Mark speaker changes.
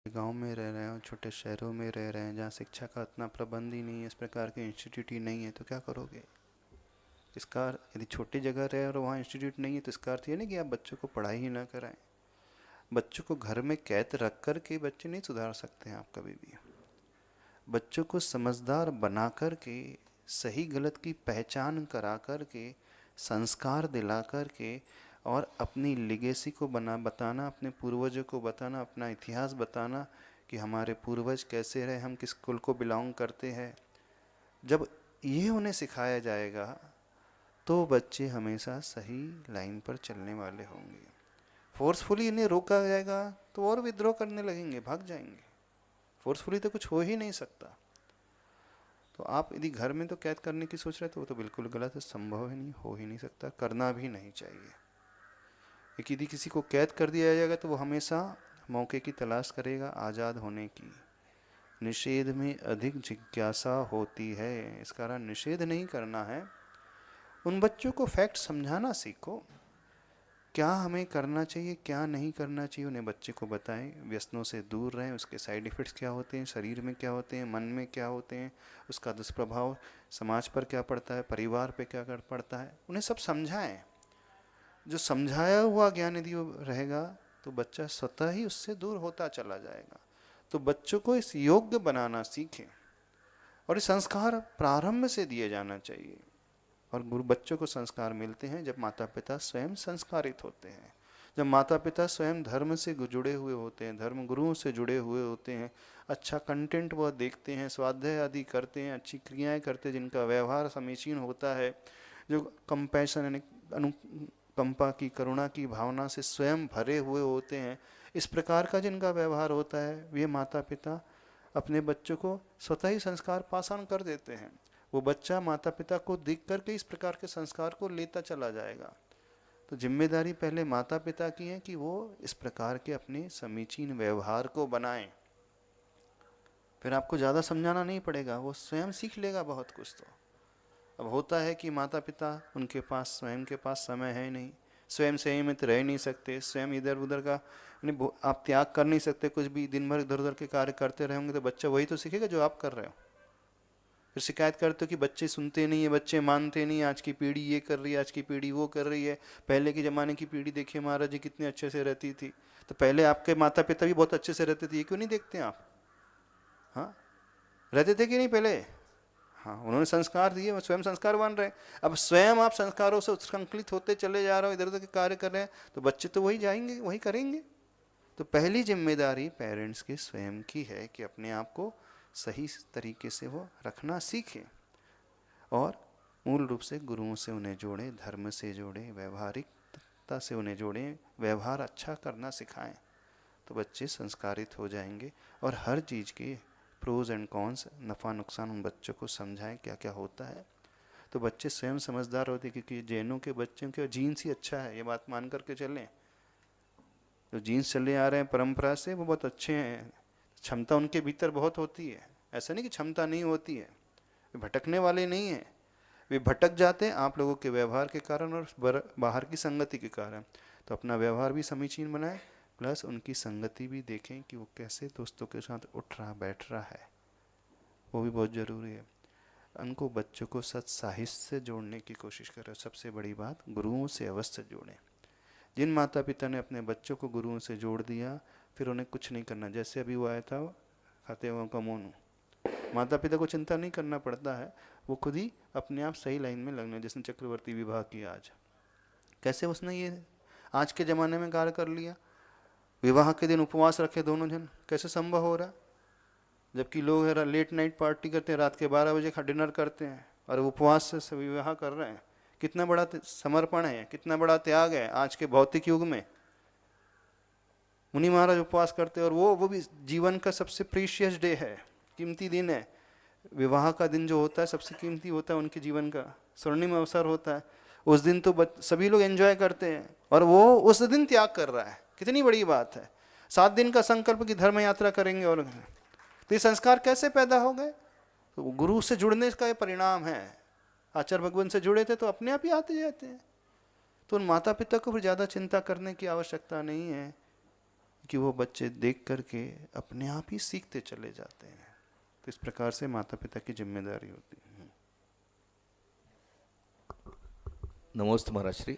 Speaker 1: गांव में रह रहे हो, छोटे शहरों में रह रहे हैं जहाँ शिक्षा का इतना प्रबंध ही नहीं है, इस प्रकार के इंस्टीट्यूट ही नहीं है, तो क्या करोगे? इसका यदि छोटी जगह रहे और वहाँ इंस्टीट्यूट नहीं है तो इसका अर्थ ये नहीं कि आप बच्चों को पढ़ाई ही ना कराएं। बच्चों को घर में कैद रख कर के बच्चे नहीं सुधार सकते हैं आप कभी भी। बच्चों को समझदार बना कर के, सही गलत की पहचान करा कर के, संस्कार दिला कर के, और अपनी लिगेसी को बताना, अपने पूर्वजों को बताना, अपना इतिहास बताना कि हमारे पूर्वज कैसे रहे, हम किस कुल को बिलोंग करते हैं। जब ये उन्हें सिखाया जाएगा तो बच्चे हमेशा सही लाइन पर चलने वाले होंगे। फोर्सफुली इन्हें रोका जाएगा तो और विद्रोह करने लगेंगे, भाग जाएंगे। फोर्सफुली तो कुछ हो ही नहीं सकता। तो आप यदि घर में तो कैद करने की सोच रहे तो वो तो बिल्कुल गलत है, संभव ही नहीं, हो ही नहीं सकता, करना भी नहीं चाहिए। यदि किसी को कैद कर दिया जाएगा तो वो हमेशा मौके की तलाश करेगा आज़ाद होने की। निषेध में अधिक जिज्ञासा होती है, इस कारण निषेध नहीं करना है। उन बच्चों को फैक्ट समझाना सीखो, क्या हमें करना चाहिए क्या नहीं करना चाहिए, उन्हें बच्चे को बताएं। व्यसनों से दूर रहें, उसके साइड इफ़ेक्ट्स क्या होते हैं, शरीर में क्या होते हैं, मन में क्या होते हैं, उसका दुष्प्रभाव समाज पर क्या पड़ता है, परिवार पे क्या पड़ता है, उन्हें सब समझाएं। जो समझाया हुआ ज्ञान यदि वो रहेगा तो बच्चा स्वतः ही उससे दूर होता चला जाएगा। तो बच्चों को इस योग्य बनाना सीखें, और इस संस्कार प्रारंभ से दिए जाना चाहिए। और गुरु बच्चों को संस्कार मिलते हैं जब माता पिता स्वयं संस्कारित होते हैं, जब माता पिता स्वयं धर्म से जुड़े हुए होते हैं, धर्म गुरुओं से जुड़े हुए होते हैं, अच्छा कंटेंट वह देखते हैं, स्वाध्याय आदि करते हैं, अच्छी क्रियाएं करते हैं, जिनका व्यवहार समीचीन होता है, जो कंपैशन यानी अनुकंपा की, करुणा की भावना से स्वयं भरे हुए होते हैं, इस प्रकार का जिनका व्यवहार होता है, वे माता पिता अपने बच्चों को स्वतः ही संस्कार पासन कर देते हैं। वो बच्चा माता पिता को देख करके इस प्रकार के संस्कार को लेता चला जाएगा। तो जिम्मेदारी पहले माता पिता की है कि वो इस प्रकार के अपने समीचीन व्यवहार को बनाएं। फिर आपको ज़्यादा समझाना नहीं पड़ेगा, वो स्वयं सीख लेगा बहुत कुछ। तो अब होता है कि माता पिता, उनके पास स्वयं के पास समय है नहीं, स्वयं संयमित रह नहीं सकते, स्वयं इधर उधर का आप त्याग कर नहीं सकते, कुछ भी दिन भर इधर उधर के कार्य करते रहेंगे तो बच्चा वही तो सीखेगा जो आप कर रहे हो। फिर शिकायत करते हो कि बच्चे सुनते नहीं है, बच्चे मानते नहीं, आज की पीढ़ी ये कर रही है, आज की पीढ़ी वो कर रही है। पहले के ज़माने की पीढ़ी देखिए महाराज जी कितने अच्छे से रहती थी, तो पहले आपके माता पिता भी बहुत अच्छे से रहते थे, ये क्यों नहीं देखते आप? हाँ, रहते थे कि नहीं पहले? हाँ, उन्होंने संस्कार दिए, वो स्वयं संस्कार बन रहे हैं। अब स्वयं आप संस्कारों से उत्संकलित होते चले जा रहे हो, इधर उधर के कार्य कर रहे हैं, तो बच्चे तो वही जाएंगे, वही करेंगे। तो पहली जिम्मेदारी पेरेंट्स की स्वयं की है कि अपने आप को सही तरीके से वो रखना सीखें, और मूल रूप से गुरुओं से उन्हें जोड़ें, धर्म से जोड़ें, व्यवहारिकता से उन्हें जोड़ें, व्यवहार अच्छा करना सिखाएं, तो बच्चे संस्कारित हो जाएंगे। और हर चीज़ के प्रोज एंड कॉन्स, नफ़ा नुकसान उन बच्चों को समझाएं क्या क्या होता है, तो बच्चे स्वयं समझदार होते हैं। क्योंकि जैनों के बच्चों के जीन्स ही अच्छा है, ये बात मान करके चलें। जो जीन्स चले आ रहे हैं परंपरा से, वो बहुत अच्छे हैं, क्षमता उनके भीतर बहुत होती है, ऐसा नहीं कि क्षमता नहीं होती है। वे भटकने वाले नहीं हैं, वे भटक जाते हैं आप लोगों के व्यवहार के कारण और बाहर की संगति के कारण। तो अपना व्यवहार भी समीचीन बनाएं, प्लस उनकी संगति भी देखें कि वो कैसे दोस्तों के साथ उठ रहा बैठ रहा है, वो भी बहुत ज़रूरी है। उनको बच्चों को सत साहित्य से जोड़ने की कोशिश करें। सबसे बड़ी बात, गुरुओं से अवश्य जोड़ें। जिन माता पिता ने अपने बच्चों को गुरुओं से जोड़ दिया, फिर उन्हें कुछ नहीं करना। जैसे अभी वो आया था खाते हुए का मोनू, माता पिता को चिंता नहीं करना पड़ता है, वो खुद ही अपने आप सही लाइन में लगने। जिसने चक्रवर्ती विवाह किया आज, कैसे उसने ये आज के ज़माने में कार्य कर लिया। विवाह के दिन उपवास रखे दोनों जन, कैसे संभव हो रहा? जबकि लोग लेट नाइट पार्टी करते हैं, रात के 12 बजे डिनर करते हैं, और उपवास से विवाह कर रहे हैं। कितना बड़ा समर्पण है, कितना बड़ा त्याग है आज के भौतिक युग में। मुनि महाराज उपवास करते हैं, और वो भी जीवन का सबसे प्रीशियस डे है, कीमती दिन है। विवाह का दिन जो होता है सबसे कीमती होता है, उनके जीवन का स्वर्णिम अवसर होता है। उस दिन तो सभी लोग एंजॉय करते हैं, और वो उस दिन त्याग कर रहा है, कितनी बड़ी बात है। 7 दिन का संकल्प की धर्म यात्रा करेंगे, और तो ये संस्कार कैसे पैदा हो गए? तो गुरु से जुड़ने का ये परिणाम है। आचार्य भगवान से जुड़े थे तो अपने आप ही आते जाते हैं। तो उन माता पिता को फिर ज़्यादा चिंता करने की आवश्यकता नहीं है। कि वो बच्चे देख करके अपने आप ही सीखते चले जाते हैं। तो इस प्रकार से माता पिता की जिम्मेदारी होती है।
Speaker 2: नमोस्तु महाराज श्री।